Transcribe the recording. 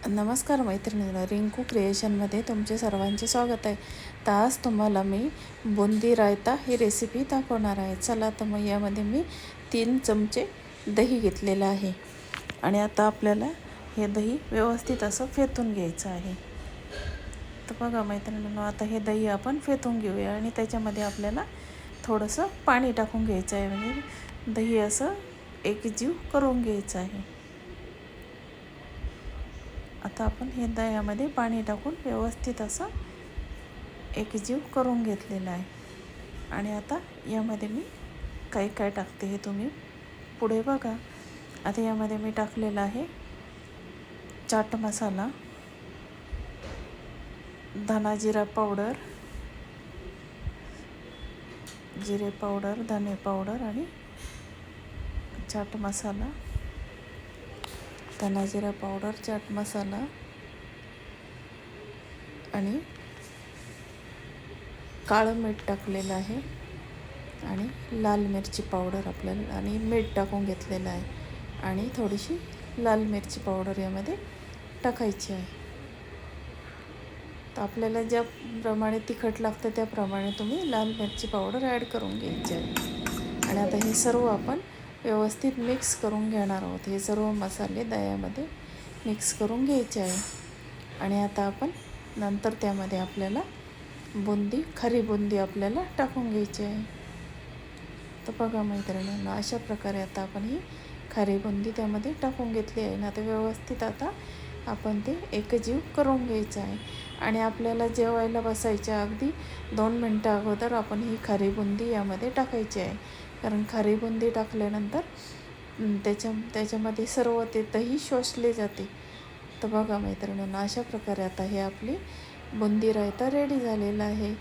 नमस्कार मैत्रिणींनो, रिंकू क्रिएशनमध्ये तुमचे सर्वांचे स्वागत आहे. तर आज तुम्हाला मी बुंदी रायता ही रेसिपी दाखवणार आहे. चला तर मग यामध्ये मी 3 चमचे दही घेतलेलं आहे आणि आता आपल्याला हे दही व्यवस्थित असं फेटून घ्यायचं आहे. तर बघा मैत्रिणींनो, आता हे दही आपण फेटून घेऊया आणि त्याच्यामध्ये आपल्याला थोडंसं पाणी टाकून घ्यायचं आहे, म्हणजे दही असं एकजीव करून घ्यायचं आहे. आता आपण हे दह्यामध्ये पाणी टाकून व्यवस्थित असं एकजीव करून घेतलेलं आहे. आणि आता यामध्ये मी काय टाकते हे तुम्ही पुढे बघा. आता यामध्ये मी टाकलेला आहे चाट मसाला, धना जिरा पावडर, जिरे पावडर, धने पावडर आणि चाट मसाला, धना जिरा पावडर, चाट मसाला आणि काळं मीठ टाकलेलं आहे आणि लाल मिरची पावडर आपल्याला आणि मीठ टाकून घेतलेलं आहे आणि थोडीशी लाल मिरची पावडर यामध्ये टाकायची आहे. तर आपल्याला ज्याप्रमाणे तिखट लागतं त्याप्रमाणे तुम्ही लाल मिरची पावडर ॲड करून घ्यायची आहे. आणि आता हे सर्व आपण व्यवस्थित मिक्स करून घेणार आहोत. हे सर्व मसाले दह्यामध्ये मिक्स करून घ्यायचे आहे. आणि आता आपण नंतर त्यामध्ये आपल्याला बुंदी, खरी बुंदी आपल्याला टाकून घ्यायची आहे. तर बघा मैत्रिणींना, अशा प्रकारे आता आपण ही खरी बुंदी त्यामध्ये टाकून घेतली आहे ना. तर व्यवस्थित आता आपण ते एकजीव करून घ्यायचं आहे. आणि आपल्याला जेवायला बसायच्या अगदी 2 मिनटं अगोदर आपण ही खरी बुंदी यामध्ये टाकायची आहे, कारण खरी बुंदी टाकल्यानंतर त्याच्यामध्ये सर्व ते दही शोषले जाते. तर बघा मैत्रिणींना, अशा प्रकारे आता हे आपली बुंदी रायता रेडी झालेला आहे.